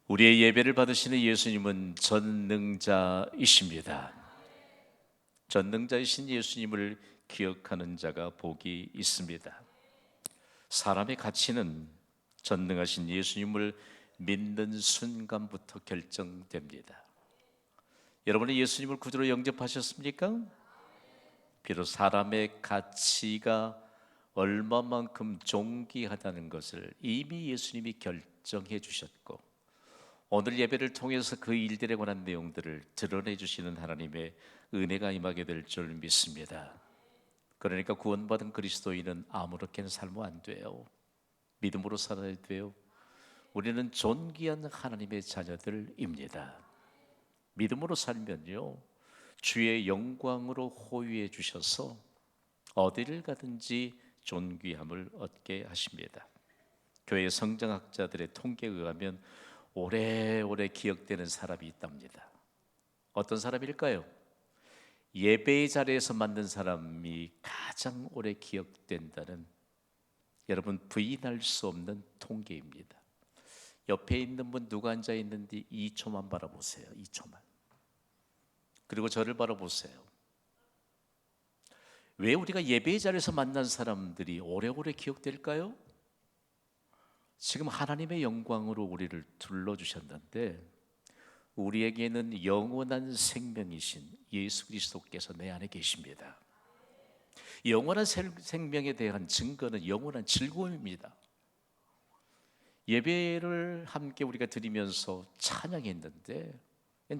우리의 예배를 받으시는 예수님은 전능자이십니다. 전능자이신 예수님을 기억하는 자가 복이 있습니다. 사람의 가치는 전능하신 예수님을 믿는 순간부터 결정됩니다. 여러분은 예수님을 구주로 영접하셨습니까? 비록 사람의 가치가 얼마만큼 존귀하다는 것을 이미 예수님이 결정해 주셨고, 오늘 예배를 통해서 그 일들에 관한 내용들을 드러내 주시는 하나님의 은혜가 임하게 될 줄 믿습니다. 그러니까 구원받은 그리스도인은 아무렇게나 살면 안 돼요. 믿음으로 살아야 돼요. 우리는 존귀한 하나님의 자녀들입니다. 믿음으로 살면요, 주의 영광으로 호유해 주셔서 어디를 가든지 존귀함을 얻게 하십니다. 교회 성장학자들의 통계에 의하면 오래오래 기억되는 사람이 있답니다. 어떤 사람일까요? 예배의 자리에서 만난 사람이 가장 오래 기억된다는, 여러분 부인할 수 없는 통계입니다. 옆에 있는 분 누가 앉아 있는지 2초만 바라보세요. 2초만. 그리고 저를 바라보세요. 왜 우리가 예배의 자리에서 만난 사람들이 오래오래 기억될까요? 지금 하나님의 영광으로 우리를 둘러주셨는데, 우리에게는 영원한 생명이신 예수 그리스도께서 내 안에 계십니다. 영원한 생명에 대한 증거는 영원한 즐거움입니다. 예배를 함께 우리가 드리면서 찬양했는데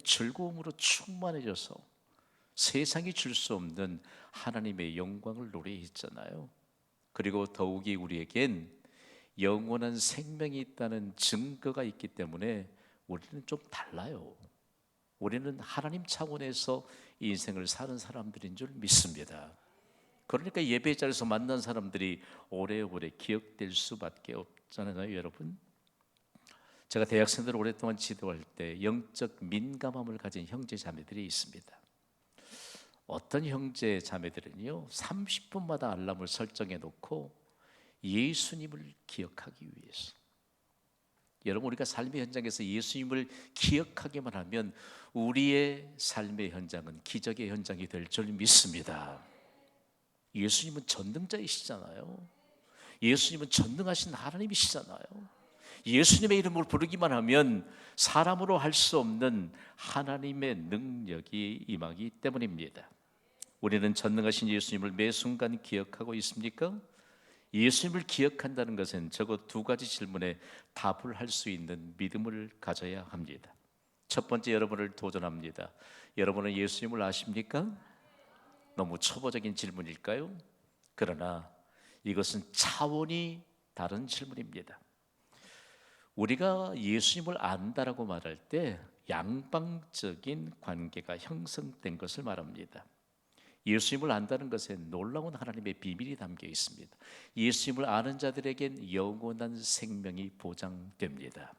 즐거움으로 충만해져서 세상이 줄 수 없는 하나님의 영광을 노래했잖아요. 그리고 더욱이 우리에겐 영원한 생명이 있다는 증거가 있기 때문에 우리는 좀 달라요. 우리는 하나님 차원에서 인생을 사는 사람들인 줄 믿습니다. 그러니까 예배 자리에서 만난 사람들이 오래오래 기억될 수밖에 없잖아요, 여러분. 제가 대학생들을 오랫동안 지도할 때 영적 민감함을 가진 형제 자매들이 있습니다. 어떤 형제 자매들은요, 30분마다 알람을 설정해 놓고 예수님을 기억하기 위해서, 여러분 우리가 삶의 현장에서 예수님을 기억하기만 하면 우리의 삶의 현장은 기적의 현장이 될 줄 믿습니다. 예수님은 전능자이시잖아요. 예수님은 전능하신 하나님이시잖아요. 예수님의 이름을 부르기만 하면 사람으로 할 수 없는 하나님의 능력이 임하기 때문입니다. 우리는 전능하신 예수님을 매 순간 기억하고 있습니까? 예수님을 기억한다는 것은 적어도 두 가지 질문에 답을 할 수 있는 믿음을 가져야 합니다. 첫 번째, 여러분을 도전합니다. 여러분은 예수님을 아십니까? 너무 초보적인 질문일까요? 그러나 이것은 차원이 다른 질문입니다. 우리가 예수님을 안다라고 말할 때 양방적인 관계가 형성된 것을 말합니다. 예수님을 안다는 것에 놀라운 하나님의 비밀이 담겨 있습니다. 예수님을 아는 자들에겐 영원한 생명이 보장됩니다.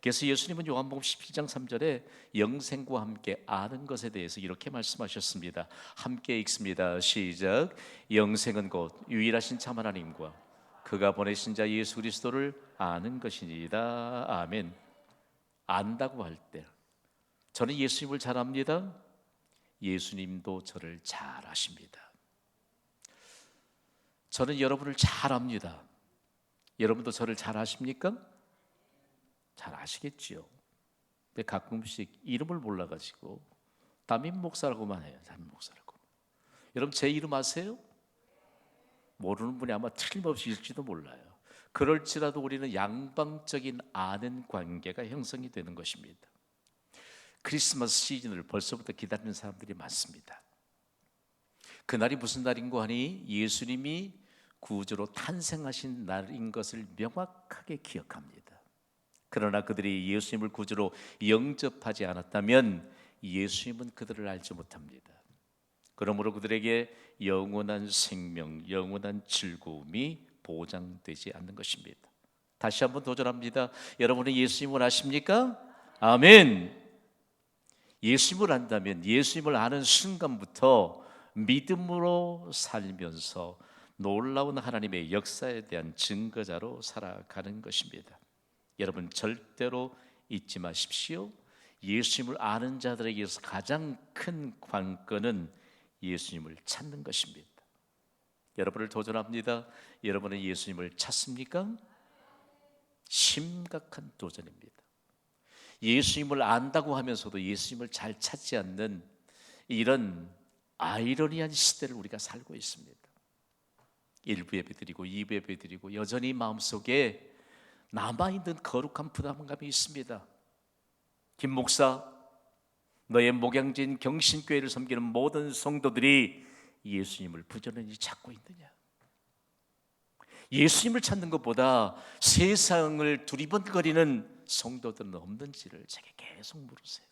그래서 예수님은 요한복음 17장 3절에 영생과 함께 아는 것에 대해서 이렇게 말씀하셨습니다. 함께 읽습니다. 시작. 영생은 곧 유일하신 참 하나님과 그가 보내신 자 예수 그리스도를 아는 것이니이다. 아멘. 안다고 할 때 저는 예수님을 잘 압니다. 예수님도 저를 잘 아십니다. 저는 여러분을 잘 압니다. 여러분도 저를 잘 아십니까? 잘 아시겠지요. 근데 가끔씩 이름을 몰라가지고 담임 목사라고만 해요. 담임 목사라고. 여러분 제 이름 아세요? 모르는 분이 아마 틀림없이 있을지도 몰라요. 그럴지라도 우리는 양방적인 아는 관계가 형성이 되는 것입니다. 크리스마스 시즌을 벌써부터 기다리는 사람들이 많습니다. 그날이 무슨 날인고 하니 예수님이 구주로 탄생하신 날인 것을 명확하게 기억합니다. 그러나 그들이 예수님을 구주로 영접하지 않았다면 예수님은 그들을 알지 못합니다. 그러므로 그들에게 영원한 생명, 영원한 즐거움이 보장되지 않는 것입니다. 다시 한번 도전합니다. 여러분은 예수님을 아십니까? 아멘. 예수님을 안다면 예수님을 아는 순간부터 믿음으로 살면서 놀라운 하나님의 역사에 대한 증거자로 살아가는 것입니다. 여러분 절대로 잊지 마십시오. 예수님을 아는 자들에게서 가장 큰 관건은 예수님을 찾는 것입니다. 여러분을 도전합니다. 여러분은 예수님을 찾습니까? 심각한 도전입니다. 예수님을 안다고 하면서도 예수님을 잘 찾지 않는 이런 아이러니한 시대를 우리가 살고 있습니다. 1부 예배드리고 2부 예배드리고 여전히 마음속에 남아있는 거룩한 부담감이 있습니다. 김 목사, 너의 목양진 경신교회를 섬기는 모든 성도들이 예수님을 부지런히 찾고 있느냐? 예수님을 찾는 것보다 세상을 두리번거리는 성도들은 없는지를 제게 계속 물으세요.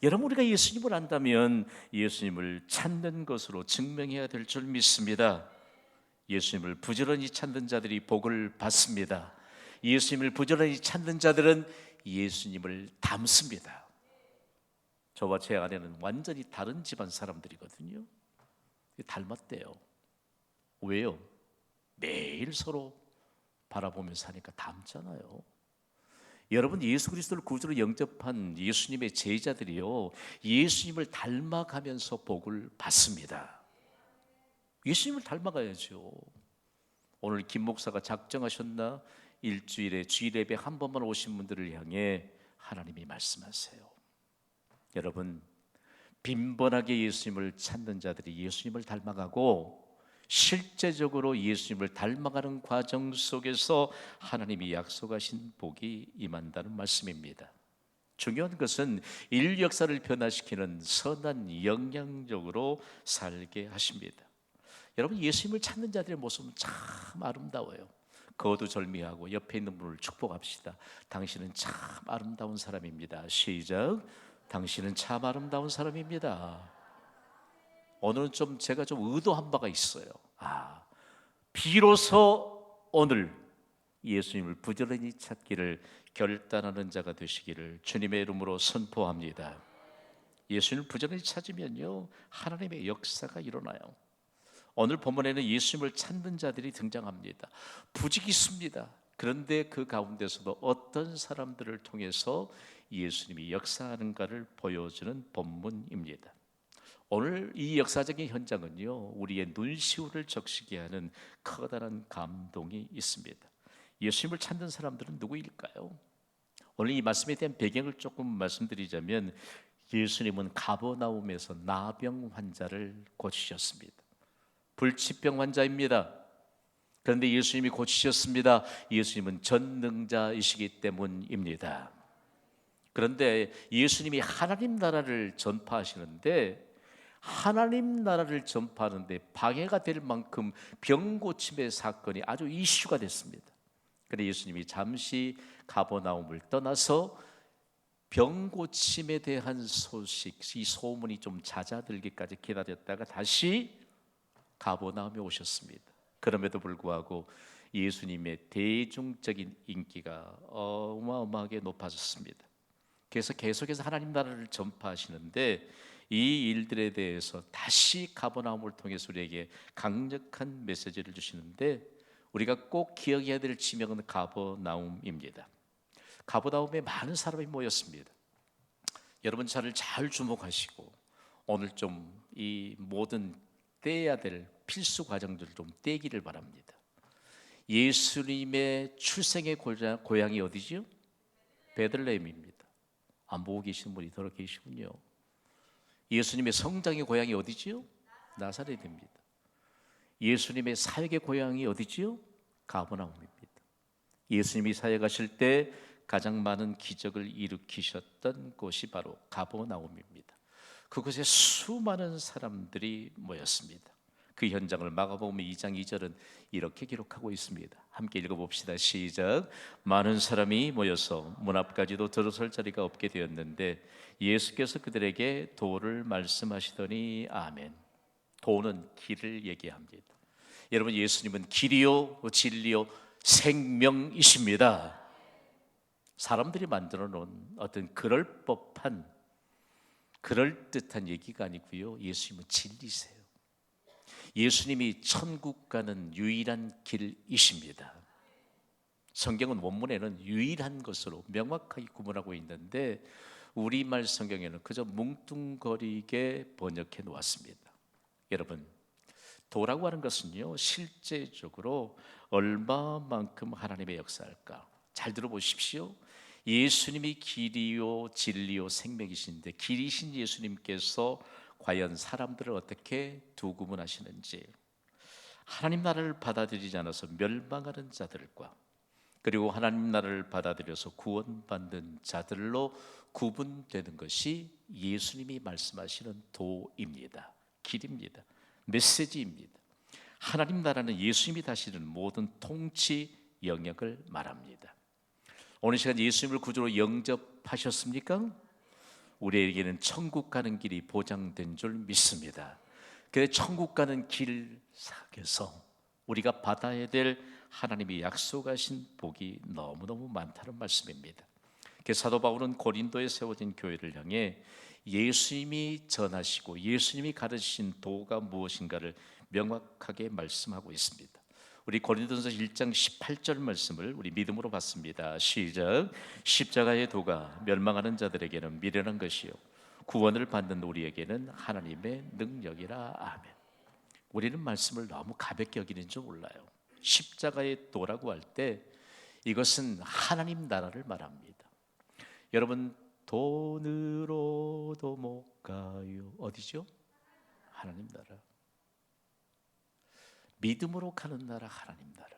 여러분, 우리가 예수님을 안다면 예수님을 찾는 것으로 증명해야 될 줄 믿습니다. 예수님을 부지런히 찾는 자들이 복을 받습니다. 예수님을 부지런히 찾는 자들은 예수님을 닮습니다. 저와 제 아내는 완전히 다른 집안 사람들이거든요. 닮았대요. 왜요? 매일 서로 바라보면서 사니까 닮잖아요. 여러분, 예수 그리스도를 구주로 영접한 예수님의 제자들이요, 예수님을 닮아가면서 복을 받습니다. 예수님을 닮아가야죠. 오늘 김 목사가 작정하셨나? 일주일에 주일 예배 한 번만 오신 분들을 향해 하나님이 말씀하세요. 여러분, 빈번하게 예수님을 찾는 자들이 예수님을 닮아가고 실제적으로 예수님을 닮아가는 과정 속에서 하나님이 약속하신 복이 임한다는 말씀입니다. 중요한 것은 인류 역사를 변화시키는 선한 영향력으로 살게 하십니다. 여러분, 예수님을 찾는 자들의 모습은 참 아름다워요. 거두절미하고 옆에 있는 분을 축복합시다. 당신은 참 아름다운 사람입니다. 시작. 당신은 참 아름다운 사람입니다. 오늘은 제가 의도한 바가 있어요. 비로소 오늘 예수님을 부지런히 찾기를 결단하는 자가 되시기를 주님의 이름으로 선포합니다. 예수님을 부지런히 찾으면요, 하나님의 역사가 일어나요. 오늘 본문에는 예수님을 찾는 자들이 등장합니다. 부지기수입니다. 그런데 그 가운데서도 어떤 사람들을 통해서 예수님이 역사하는가를 보여주는 본문입니다. 오늘 이 역사적인 현장은요, 우리의 눈시울을 적시게 하는 커다란 감동이 있습니다. 예수님을 찾는 사람들은 누구일까요? 오늘 이 말씀에 대한 배경을 조금 말씀드리자면, 예수님은 가버나움에서 나병 환자를 고치셨습니다. 불치병 환자입니다. 그런데 예수님이 고치셨습니다. 예수님은 전능자이시기 때문입니다. 그런데 예수님이 하나님 나라를 전파하시는데, 하나님 나라를 전파하는데 방해가 될 만큼 병 고침의 사건이 아주 이슈가 됐습니다. 그런데 예수님이 잠시 가버나움을 떠나서 병 고침에 대한 소식, 이 소문이 좀 잦아들기까지 기다렸다가 다시 가버나움에 오셨습니다. 그럼에도 불구하고 예수님의 대중적인 인기가 어마어마하게 높아졌습니다. 그래서 계속해서 하나님 나라를 전파하시는데, 이 일들에 대해서 다시 가버나움을 통해서 우리에게 강력한 메시지를 주시는데, 우리가 꼭 기억해야 될 지명은 가버나움입니다. 가버나움에 많은 사람이 모였습니다. 여러분, 저를 잘 주목하시고 오늘 이 모든 떼야 될 필수 과정들을 좀 떼기를 바랍니다. 예수님의 출생의 고향이 어디죠? 베들레헴입니다. 안 보고 계시는 분이 더러 계시군요. 예수님의 성장의 고향이 어디지요? 나사렛입니다. 예수님의 사역의 고향이 어디지요? 가버나움입니다. 예수님이 사역하실 때 가장 많은 기적을 일으키셨던 곳이 바로 가버나움입니다. 그곳에 수많은 사람들이 모였습니다. 그 현장을 마가복음 2장 2절은 이렇게 기록하고 있습니다. 함께 읽어봅시다. 시작. 많은 사람이 모여서 문 앞까지도 들어설 자리가 없게 되었는데 예수께서 그들에게 도를 말씀하시더니 아멘. 도는 길을 얘기합니다. 여러분, 예수님은 길이요 진리요 생명이십니다. 사람들이 만들어 놓은 어떤 그럴 법한 그럴듯한 얘기가 아니고요, 예수님은 진리세요. 예수님이 천국 가는 유일한 길이십니다. 성경은 원문에는 유일한 것으로 명확하게 구분하고 있는데 우리말 성경에는 그저 뭉뚱거리게 번역해 놓았습니다. 여러분, 도라고 하는 것은요, 실제적으로 얼마만큼 하나님의 역사할까? 잘 들어보십시오. 예수님이 길이요 진리요 생명이신데 길이신 예수님께서 과연 사람들을 어떻게 두 구분하시는지, 하나님 나라를 받아들이지 않아서 멸망하는 자들과 그리고 하나님 나라를 받아들여서 구원받는 자들로 구분되는 것이 예수님이 말씀하시는 도입니다. 길입니다. 메시지입니다. 하나님 나라는 예수님이 다스리는 모든 통치 영역을 말합니다. 오늘 시간 예수님을 구주로 영접하셨습니까? 우리에게는 천국 가는 길이 보장된 줄 믿습니다. 그래서 천국 가는 길 속에서 우리가 받아야 될 하나님이 약속하신 복이 너무너무 많다는 말씀입니다. 그래서 사도 바울은 고린도에 세워진 교회를 향해 예수님이 전하시고 예수님이 가르치신 도가 무엇인가를 명확하게 말씀하고 있습니다. 우리 고린도전서 1장 18절 말씀을 우리 믿음으로 봤습니다. 시작. 십자가의 도가 멸망하는 자들에게는 미련한 것이요 구원을 받는 우리에게는 하나님의 능력이라. 아멘. 우리는 말씀을 너무 가볍게 여기는 줄 몰라요. 십자가의 도라고 할 때 이것은 하나님 나라를 말합니다. 여러분, 돈으로도 못 가요. 어디죠? 하나님 나라. 믿음으로 가는 나라, 하나님 나라.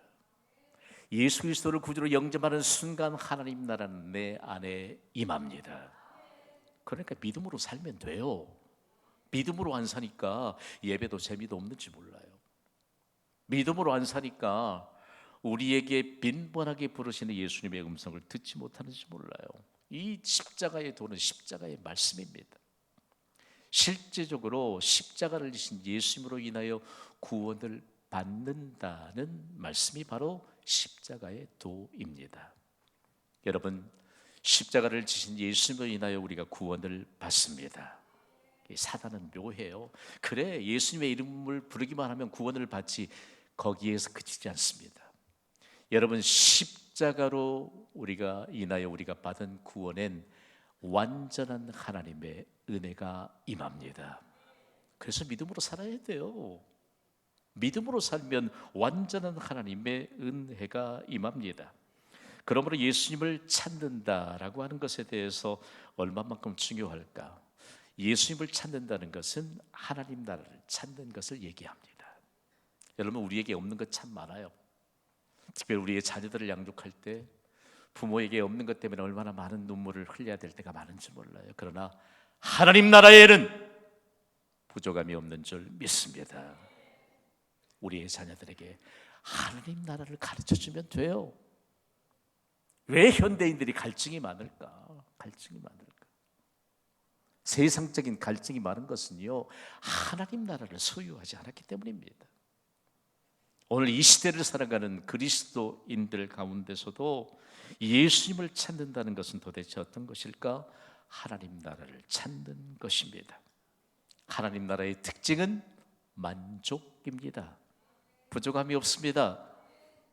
예수 그리스도를 구주로 영접하는 순간 하나님 나라는 내 안에 임합니다. 그러니까 믿음으로 살면 돼요. 믿음으로 안 사니까 예배도 재미도 없는지 몰라요. 믿음으로 안 사니까 우리에게 빈번하게 부르시는 예수님의 음성을 듣지 못하는지 몰라요. 이 십자가의 도는 십자가의 말씀입니다. 실제적으로 십자가를 지신 예수님으로 인하여 구원을 받는다는 말씀이 바로 십자가의 도입니다. 여러분, 십자가를 지신 예수님으로 인하여 우리가 구원을 받습니다. 사단은 묘해요. 그래, 예수님의 이름을 부르기만 하면 구원을 받지, 거기에서 그치지 않습니다. 여러분, 십자가로 우리가 인하여 우리가 받은 구원엔 완전한 하나님의 은혜가 임합니다. 그래서 믿음으로 살아야 돼요. 믿음으로 살면 완전한 하나님의 은혜가 임합니다. 그러므로 예수님을 찾는다라고 하는 것에 대해서 얼마만큼 중요할까? 예수님을 찾는다는 것은 하나님 나라를 찾는 것을 얘기합니다. 여러분, 우리에게 없는 것 참 많아요. 특별히 우리의 자녀들을 양육할 때 부모에게 없는 것 때문에 얼마나 많은 눈물을 흘려야 될 때가 많은지 몰라요. 그러나 하나님 나라에는 부족함이 없는 줄 믿습니다. 우리의 자녀들에게 하나님 나라를 가르쳐주면 돼요. 왜 현대인들이 갈증이 많을까? 갈증이 많을까? 세상적인 갈증이 많은 것은요, 하나님 나라를 소유하지 않았기 때문입니다. 오늘 이 시대를 살아가는 그리스도인들 가운데서도 예수님을 찾는다는 것은 도대체 어떤 것일까? 하나님 나라를 찾는 것입니다. 하나님 나라의 특징은 만족입니다. 부족함이 없습니다.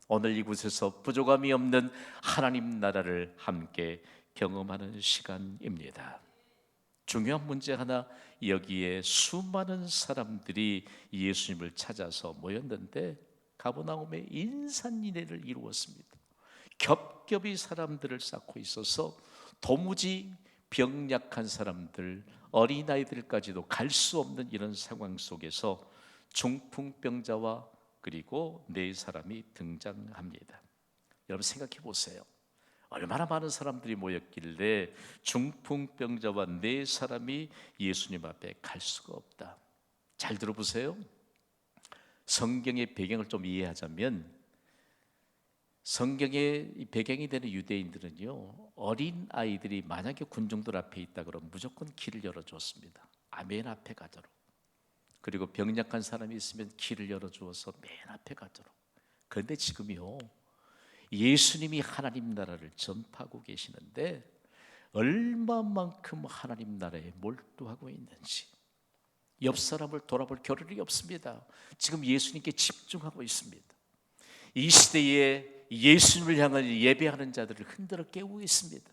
오늘 이곳에서 부족함이 없는 하나님 나라를 함께 경험하는 시간입니다. 중요한 문제 하나, 여기에 수많은 사람들이 예수님을 찾아서 모였는데 가버나움에 인산인해를 이루었습니다. 겹겹이 사람들을 쌓고 있어서 도무지 병약한 사람들, 어린아이들까지도 갈 수 없는 이런 상황 속에서 중풍병자와 그리고 네 사람이 등장합니다. 여러분 생각해 보세요. 얼마나 많은 사람들이 모였길래 중풍병자와 네 사람이 예수님 앞에 갈 수가 없다. 잘 들어보세요. 성경의 배경을 좀 이해하자면, 성경의 배경이 되는 유대인들은요, 어린 아이들이 만약에 군중들 앞에 있다 그러면 무조건 길을 열어주었습니다. 맨 앞에 가도록. 그리고 병약한 사람이 있으면 길을 열어주어서 맨 앞에 가도록. 그런데 지금요, 예수님이 하나님 나라를 전파하고 계시는데 얼마만큼 하나님 나라에 몰두하고 있는지 옆 사람을 돌아볼 겨를이 없습니다. 지금 예수님께 집중하고 있습니다. 이 시대에 예수님을 향한 예배하는 자들을 흔들어 깨우고 있습니다.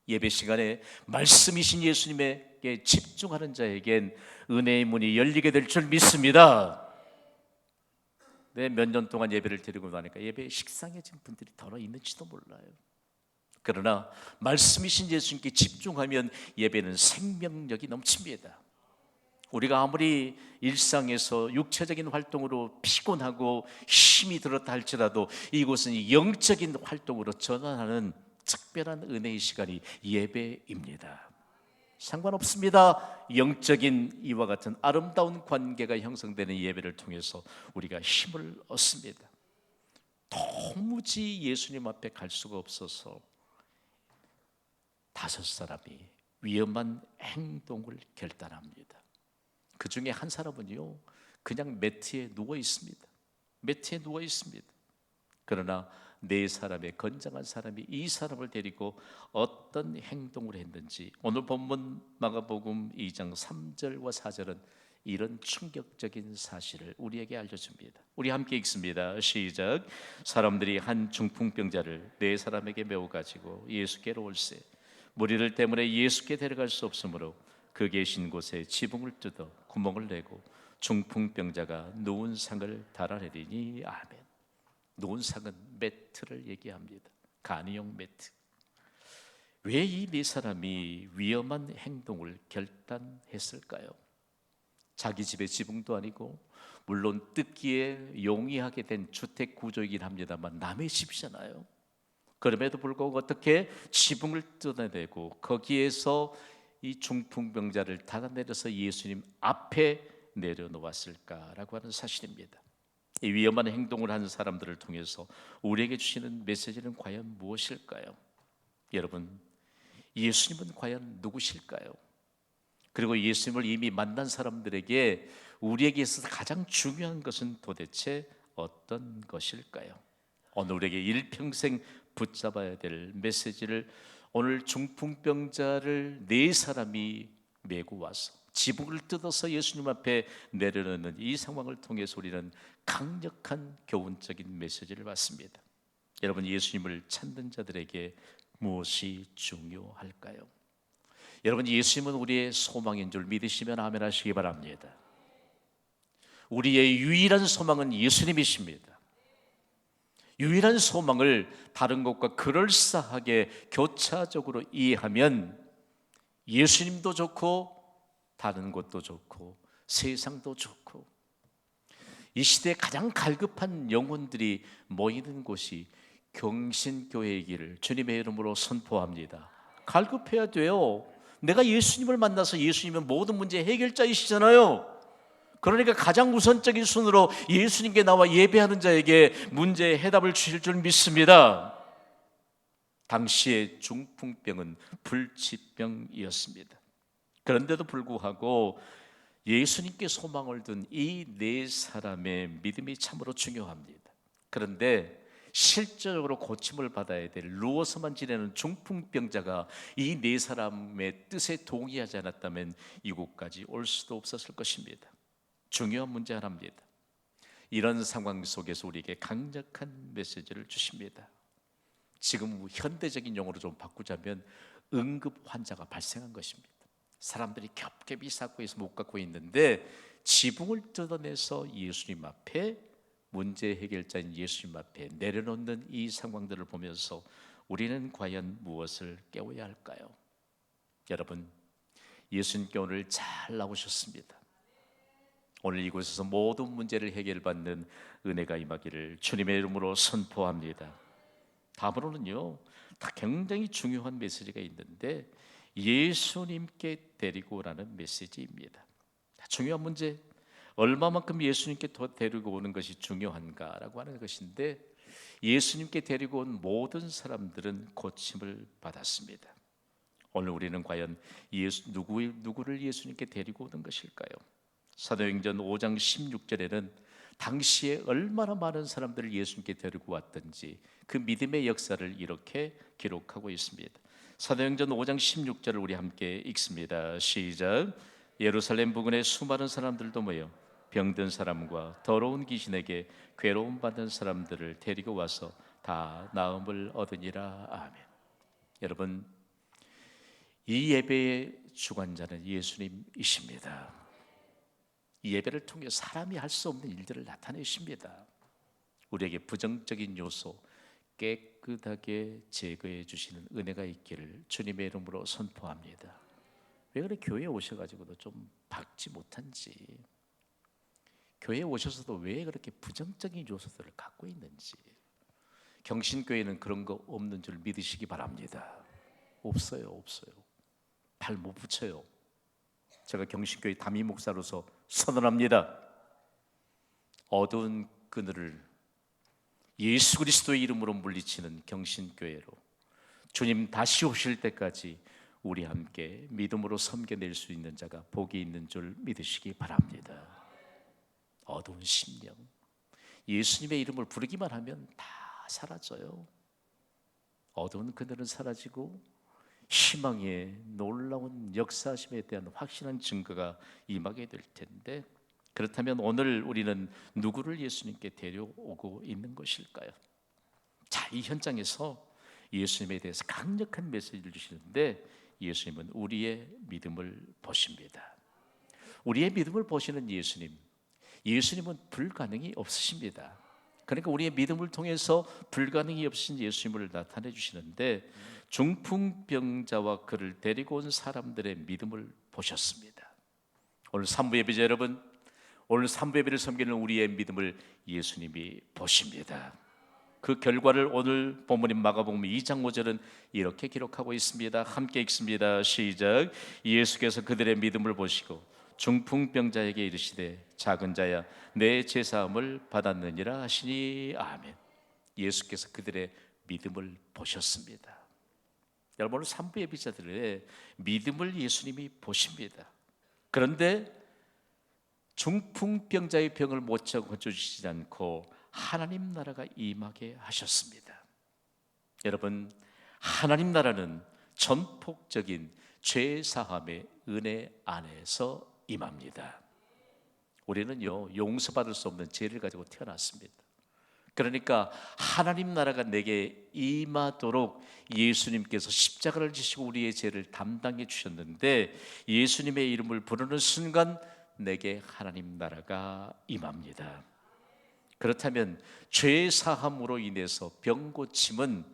예배 시간에 말씀이신 예수님에게 집중하는 자에겐 은혜의 문이 열리게 될 줄 믿습니다. 몇 년 동안 예배를 드리고 나니까 예배에 식상해진 분들이 더러 있는지도 몰라요. 그러나 말씀이신 예수님께 집중하면 예배는 생명력이 넘칩니다. 우리가 아무리 일상에서 육체적인 활동으로 피곤하고 힘이 들었다 할지라도 이곳은 영적인 활동으로 전환하는 특별한 은혜의 시간이 예배입니다. 상관없습니다. 영적인 이와 같은 아름다운 관계가 형성되는 예배를 통해서 우리가 힘을 얻습니다. 도무지 예수님 앞에 갈 수가 없어서 5사람이 위험한 행동을 결단합니다. 그 중에 한 사람은요, 그냥 매트에 누워 있습니다. 매트에 누워 있습니다. 그러나 4사람의 건장한 사람이 이 사람을 데리고 어떤 행동을 했는지 오늘 본문 마가복음 2장 3절과 4절은 이런 충격적인 사실을 우리에게 알려줍니다. 우리 함께 읽습니다. 시작. 사람들이 한 중풍병자를 4사람에게 메워 가지고 예수께로 올세 무리들 때문에 예수께 데려갈 수 없으므로 그 계신 곳에 지붕을 뜯어 구멍을 내고 중풍병자가 누운 상을 달아내리니 아멘. 누운 상은 매트를 얘기합니다. 간이용 매트. 왜 이 4사람이 위험한 행동을 결단했을까요? 자기 집의 지붕도 아니고 물론 뜯기에 용이하게 된 주택 구조이긴 합니다만 남의 집이잖아요. 그럼에도 불구하고 어떻게 지붕을 뜯어내고 거기에서 이 중풍병자를 달아내려서 예수님 앞에 내려놓았을까라고 하는 사실입니다. 이 위험한 행동을 하는 사람들을 통해서 우리에게 주시는 메시지는 과연 무엇일까요? 여러분, 예수님은 과연 누구실까요? 그리고 예수님을 이미 만난 사람들에게 우리에게 있어서 가장 중요한 것은 도대체 어떤 것일까요? 오늘 우리에게 일평생 붙잡아야 될 메시지를 오늘 중풍병자를 4사람이 메고 와서 지붕을 뜯어서 예수님 앞에 내려놓는 이 상황을 통해서 우리는 강력한 교훈적인 메시지를 받습니다. 여러분, 예수님을 찾는 자들에게 무엇이 중요할까요? 여러분, 예수님은 우리의 소망인 줄 믿으시면 아멘 하시기 바랍니다. 우리의 유일한 소망은 예수님이십니다. 유일한 소망을 다른 것과 그럴싸하게 교차적으로 이해하면 예수님도 좋고 다른 것도 좋고 세상도 좋고 이 시대에 가장 갈급한 영혼들이 모이는 곳이 경신교회이기를 주님의 이름으로 선포합니다. 갈급해야 돼요. 내가 예수님을 만나서 예수님은 모든 문제 해결자이시잖아요. 그러니까 가장 우선적인 순으로 예수님께 나와 예배하는 자에게 문제의 해답을 주실 줄 믿습니다. 당시의 중풍병은 불치병이었습니다. 그런데도 불구하고 예수님께 소망을 둔 이 4사람의 믿음이 참으로 중요합니다. 그런데 실제적으로 고침을 받아야 될 누워서만 지내는 중풍병자가 이 4사람의 뜻에 동의하지 않았다면 이곳까지 올 수도 없었을 것입니다. 중요한 문제 하나입니다. 이런 상황 속에서 우리에게 강력한 메시지를 주십니다. 지금 현대적인 용어로 좀 바꾸자면 응급 환자가 발생한 것입니다. 사람들이 겹겹이 쌓고 있어 못 갖고 있는데 지붕을 뜯어내서 예수님 앞에 문제 해결자인 예수님 앞에 내려놓는 이 상황들을 보면서 우리는 과연 무엇을 깨워야 할까요? 여러분, 예수님께 오늘 잘 나오셨습니다. 오늘 이곳에서 모든 문제를 해결받는 은혜가 임하기를 주님의 이름으로 선포합니다. 다음으로는요, 다 굉장히 중요한 메시지가 있는데 예수님께 데리고 오라는 메시지입니다. 중요한 문제, 얼마만큼 예수님께 데리고 오는 것이 중요한가라고 하는 것인데 예수님께 데리고 온 모든 사람들은 고침을 받았습니다. 오늘 우리는 과연 누구를 예수님께 데리고 오는 것일까요? 사도행전 5장 16절에는 당시에 얼마나 많은 사람들을 예수님께 데리고 왔던지 그 믿음의 역사를 이렇게 기록하고 있습니다. 사도행전 5장 16절을 우리 함께 읽습니다. 시작. 예루살렘 부근에 수많은 사람들도 모여 병든 사람과 더러운 귀신에게 괴로움 받는 사람들을 데리고 와서 다 나음을 얻으니라. 아멘. 여러분, 이 예배의 주관자는 예수님이십니다. 이 예배를 통해 사람이 할 수 없는 일들을 나타내십니다. 우리에게 부정적인 요소 깨끗하게 제거해 주시는 은혜가 있기를 주님의 이름으로 선포합니다. 왜 그래 교회에 오셔가지고도 좀 박지 못한지, 교회에 오셔서도 왜 그렇게 부정적인 요소들을 갖고 있는지, 경신교회는 그런 거 없는 줄 믿으시기 바랍니다. 없어요. 발 못 붙여요. 제가 경신교회 담임 목사로서 선언합니다. 어두운 그늘을 예수 그리스도의 이름으로 물리치는 경신교회로 주님 다시 오실 때까지 우리 함께 믿음으로 섬겨낼 수 있는 자가 복이 있는 줄 믿으시기 바랍니다. 어두운 심령, 예수님의 이름을 부르기만 하면 다 사라져요. 어두운 그늘은 사라지고 희망의 놀라운 역사심에 대한 확실한 증거가 임하게 될 텐데, 그렇다면 오늘 우리는 누구를 예수님께 데려오고 있는 것일까요? 자, 이 현장에서 예수님에 대해서 강력한 메시지를 주시는데, 예수님은 우리의 믿음을 보십니다. 우리의 믿음을 보시는 예수님은 불가능이 없으십니다. 그러니까 우리의 믿음을 통해서 불가능이 없으신 예수님을 나타내 주시는데, 중풍병자와 그를 데리고 온 사람들의 믿음을 보셨습니다. 오늘 산부 예배자 여러분, 오늘 산부 예배를 섬기는 우리의 믿음을 예수님이 보십니다. 그 결과를 오늘 본문인 마가복음 2장 5절은 이렇게 기록하고 있습니다. 함께 읽습니다. 시작. 예수께서 그들의 믿음을 보시고 중풍병자에게 이르시되 작은 자야 내 죄사함을 받았느니라 하시니. 아멘. 예수께서 그들의 믿음을 보셨습니다. 여러분, 오늘 산부 예배자들의 믿음을 예수님이 보십니다. 그런데 중풍병자의 병을 못 고쳐주시지 않고 하나님 나라가 임하게 하셨습니다. 여러분, 하나님 나라는 전폭적인 죄사함의 은혜 안에서 임합니다. 우리는요, 용서받을 수 없는 죄를 가지고 태어났습니다. 그러니까 하나님 나라가 내게 임하도록 예수님께서 십자가를 지시고 우리의 죄를 담당해 주셨는데, 예수님의 이름을 부르는 순간 내게 하나님 나라가 임합니다. 그렇다면 죄 사함으로 인해서 병 고침은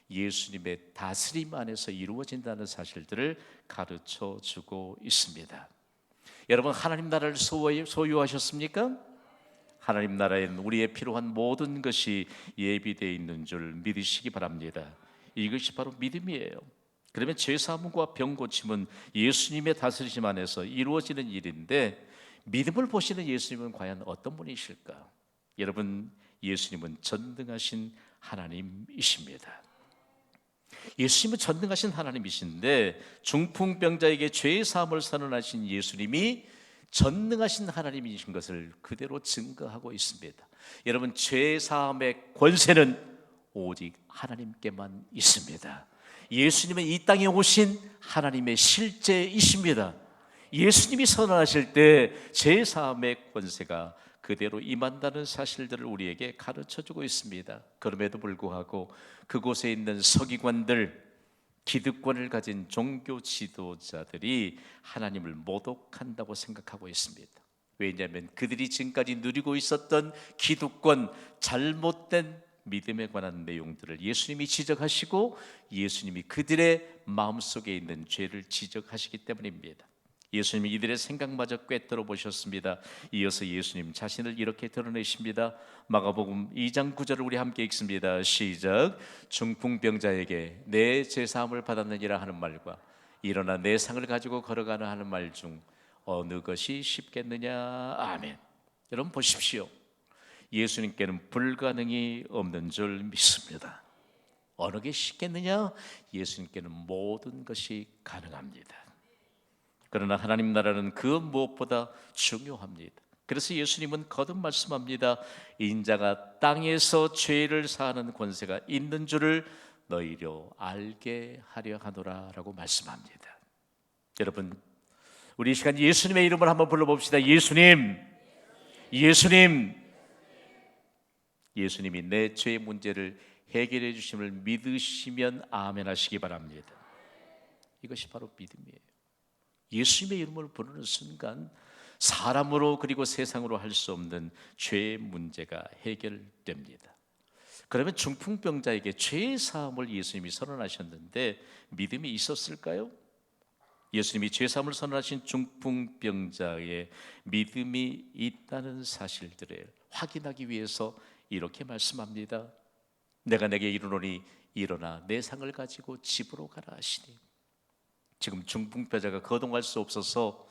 예수님의 다스림 안에서 이루어진다는 사실들을 가르쳐 주고 있습니다. 여러분, 하나님 나라를 소유하셨습니까? 하나님 나라에는 우리의 필요한 모든 것이 예비되어 있는 줄 믿으시기 바랍니다. 이것이 바로 믿음이에요. 그러면 죄사함과 병 고침은 예수님의 다스리심 안에서 이루어지는 일인데, 믿음을 보시는 예수님은 과연 어떤 분이실까? 여러분, 예수님은 전능하신 하나님이십니다. 예수님은 전능하신 하나님이신데, 중풍병자에게 죄의 사함을 선언하신 예수님이 전능하신 하나님이신 것을 그대로 증거하고 있습니다. 여러분, 죄의 사함의 권세는 오직 하나님께만 있습니다. 예수님은 이 땅에 오신 하나님의 실제이십니다. 예수님이 선언하실 때 죄의 사함의 권세가 그대로 임한다는 사실들을 우리에게 가르쳐주고 있습니다. 그럼에도 불구하고 그곳에 있는 서기관들, 기득권을 가진 종교 지도자들이 하나님을 모독한다고 생각하고 있습니다. 왜냐하면 그들이 지금까지 누리고 있었던 기득권, 잘못된 믿음에 관한 내용들을 예수님이 지적하시고 예수님이 그들의 마음속에 있는 죄를 지적하시기 때문입니다. 예수님이 이들의 생각마저 꿰뚫어 보셨습니다. 이어서 예수님 자신을 이렇게 드러내십니다. 마가복음 2장 9절을 우리 함께 읽습니다. 시작. 중풍병자에게 내 죄사함을 받았느니라 하는 말과 일어나 내 상을 가지고 걸어가는 하는 말 중 어느 것이 쉽겠느냐. 아멘. 여러분 보십시오. 예수님께는 불가능이 없는 줄 믿습니다. 어느 게 쉽겠느냐? 예수님께는 모든 것이 가능합니다. 그러나 하나님 나라는 그 무엇보다 중요합니다. 그래서 예수님은 거듭 말씀합니다. 인자가 땅에서 죄를 사하는 권세가 있는 줄을 너희로 알게 하려 하노라 라고 말씀합니다. 여러분, 우리 이 시간 예수님의 이름을 한번 불러봅시다. 예수님, 예수님, 예수님이 내 죄의 문제를 해결해 주심을 믿으시면 아멘 하시기 바랍니다. 이것이 바로 믿음이에요. 예수님의 이름을 부르는 순간 사람으로 그리고 세상으로 할 수 없는 죄의 문제가 해결됩니다. 그러면 중풍병자에게 죄의 사함을 예수님이 선언하셨는데 믿음이 있었을까요? 예수님이 죄 사함을 선언하신 중풍병자의 믿음이 있다는 사실들을 확인하기 위해서 이렇게 말씀합니다. 내가 내게 이르노니 일어나 내 상을 가지고 집으로 가라 하시니. 지금 중풍병자가 거동할 수 없어서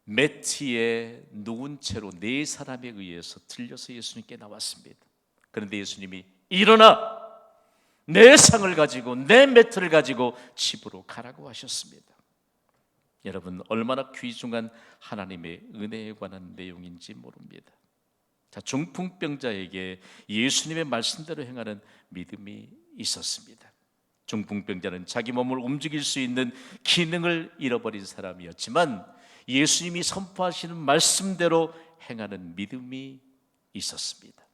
매트에 누운 채로 네 사람에 의해서 들려서 예수님께 나왔습니다. 그런데 예수님이 일어나 내 상을 가지고 내 매트를 가지고 집으로 가라고 하셨습니다. 여러분, 얼마나 귀중한 하나님의 은혜에 관한 내용인지 모릅니다. 자, 중풍병자에게 예수님의 말씀대로 행하는 믿음이 있었습니다. 중풍병자는 자기 몸을 움직일 수 있는 기능을 잃어버린 사람이었지만 예수님이 선포하시는 말씀대로 행하는 믿음이 있었습니다.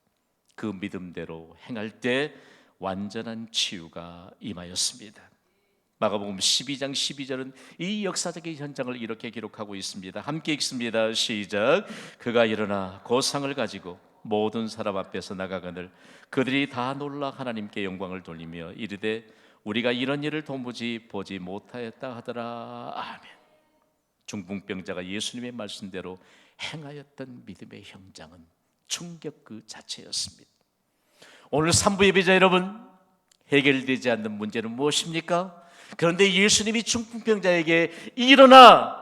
그 믿음대로 행할 때 완전한 치유가 임하였습니다. 마가복음 12장 12절은 이 역사적인 현장을 이렇게 기록하고 있습니다. 함께 읽습니다. 시작. 그가 일어나 그 상을 가지고 모든 사람 앞에서 나가거늘 그들이 다 놀라 하나님께 영광을 돌리며 이르되 우리가 이런 일을 도무지 보지 못하였다 하더라. 아멘. 중풍병자가 예수님의 말씀대로 행하였던 믿음의 현장은 충격 그 자체였습니다. 오늘 3부 예배자 여러분, 해결되지 않는 문제는 무엇입니까? 그런데 예수님이 중풍병자에게 일어나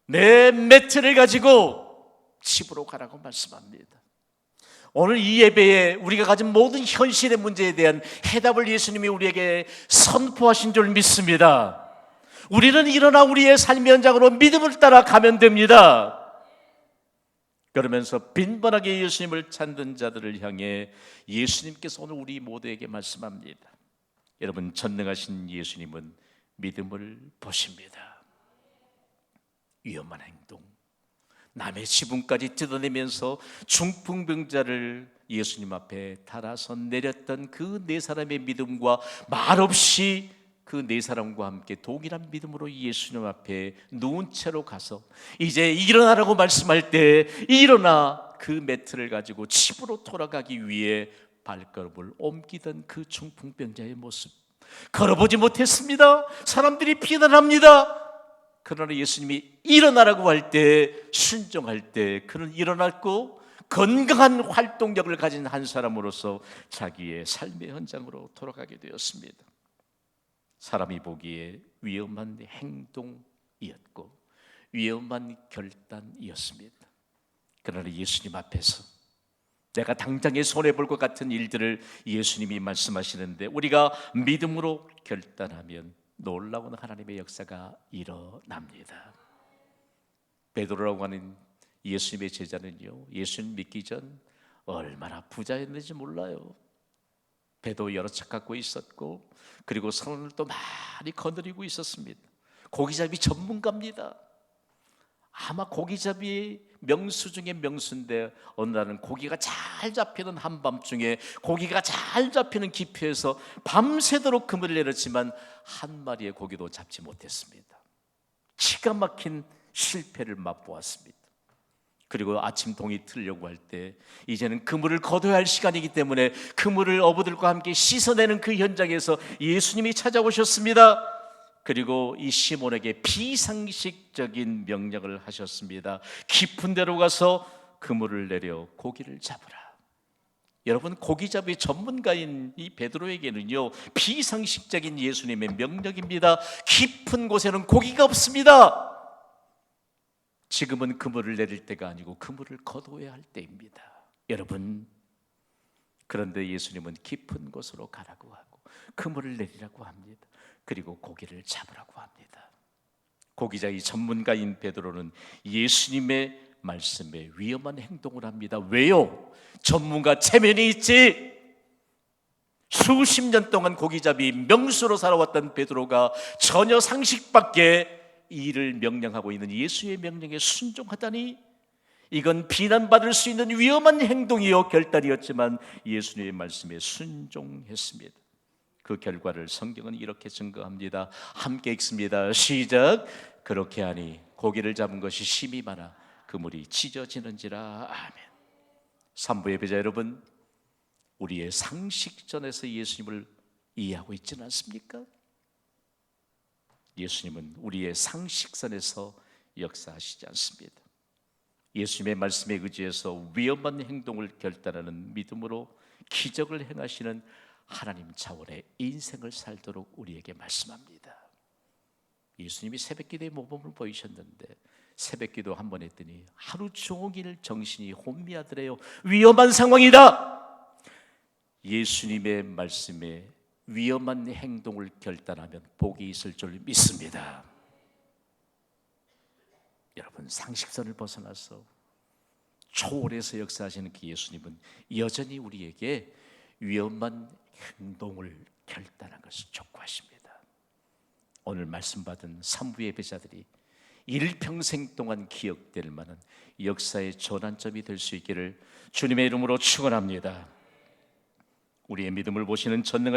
내 매트를 가지고 집으로 가라고 말씀합니다. 오늘 이 예배에 우리가 가진 모든 현실의 문제에 대한 해답을 예수님이 우리에게 선포하신 줄 믿습니다. 우리는 일어나 우리의 삶의 현장으로 믿음을 따라 가면 됩니다. 그러면서 빈번하게 예수님을 찾는 자들을 향해 예수님께서 오늘 우리 모두에게 말씀합니다. 여러분, 전능하신 예수님은 믿음을 보십니다. 위험한 행동, 남의 지분까지 뜯어내면서 중풍병자를 예수님 앞에 달아서 내렸던 그 네 사람의 믿음과 말없이 그 네 사람과 함께 동일한 믿음으로 예수님 앞에 누운 채로 가서 이제 일어나라고 말씀할 때 일어나 그 매트를 가지고 집으로 돌아가기 위해 발걸음을 옮기던 그 중풍병자의 모습, 걸어보지 못했습니다. 사람들이 비난합니다. 그러나 예수님이 일어나라고 할 때, 순종할 때 그는 일어났고 건강한 활동력을 가진 한 사람으로서 자기의 삶의 현장으로 돌아가게 되었습니다. 사람이 보기에 위험한 행동이었고 위험한 결단이었습니다. 그러나 예수님 앞에서 내가 당장에 손해볼 것 같은 일들을 예수님이 말씀하시는데 우리가 믿음으로 결단하면 놀라운 하나님의 역사가 일어납니다. 베드로라고 하는 예수님의 제자는요, 예수님 믿기 전 얼마나 부자였는지 몰라요. 배도 여러 척 갖고 있었고 그리고 선을 또 많이 거느리고 있었습니다. 고기잡이 전문가입니다. 아마 고기잡이 명수 중에 명수인데 어느 날은 고기가 잘 잡히는 한밤중에 고기가 잘 잡히는 기표에서 밤새도록 그물을 내렸지만 한 마리의 고기도 잡지 못했습니다. 기가 막힌 실패를 맛보았습니다. 그리고 아침 동이 틀려고 할 때 이제는 그물을 거둬야 할 시간이기 때문에 그물을 어부들과 함께 씻어내는 그 현장에서 예수님이 찾아오셨습니다. 그리고 이 시몬에게 비상식적인 명령을 하셨습니다. 깊은 데로 가서 그물을 내려 고기를 잡으라. 여러분, 고기잡이 전문가인 이 베드로에게는요 비상식적인 예수님의 명령입니다. 깊은 곳에는 고기가 없습니다. 지금은 그물을 내릴 때가 아니고 그물을 거둬야 할 때입니다. 여러분, 그런데 예수님은 깊은 곳으로 가라고 하고 그물을 내리라고 합니다. 그리고 고기를 잡으라고 합니다. 고기잡이 전문가인 베드로는 예수님의 말씀에 위험한 행동을 합니다. 왜요? 전문가 체면이 있지. 수십 년 동안 고기잡이 명수로 살아왔던 베드로가 전혀 상식 밖에 일을 명령하고 있는 예수의 명령에 순종하다니, 이건 비난받을 수 있는 위험한 행동이요 결단이었지만 예수님의 말씀에 순종했습니다. 그 결과를 성경은 이렇게 증거합니다. 함께 읽습니다. 시작. 그렇게 하니 고기를 잡은 것이 심이 많아 그물이 찢어지는지라. 아멘. 산부 예배자 여러분, 우리의 상식전에서 예수님을 이해하고 있지는 않습니까? 예수님은 우리의 상식선에서 역사하시지 않습니다. 예수님의 말씀에 의지해서 위험한 행동을 결단하는 믿음으로 기적을 행하시는 하나님 차원의 인생을 살도록 우리에게 말씀합니다. 예수님이 새벽기도의 모범을 보이셨는데 새벽기도 한 번 했더니 하루 종일 정신이 혼미하더래요. 위험한 상황이다. 예수님의 말씀에 위험한 행동을 결단하면 복이 있을 줄 믿습니다. 여러분, 상식선을 벗어나서 초월해서 역사하시는 그 예수님은 여전히 우리에게 위험한 행동을 결단한 것을 촉구하십니다. 오늘 말씀 받은 산부 예배자들이 일평생 동안 기억될 만한 역사의 전환점이 될 수 있기를 주님의 이름으로 축원합니다. 우리의 믿음을 보시는 전능하신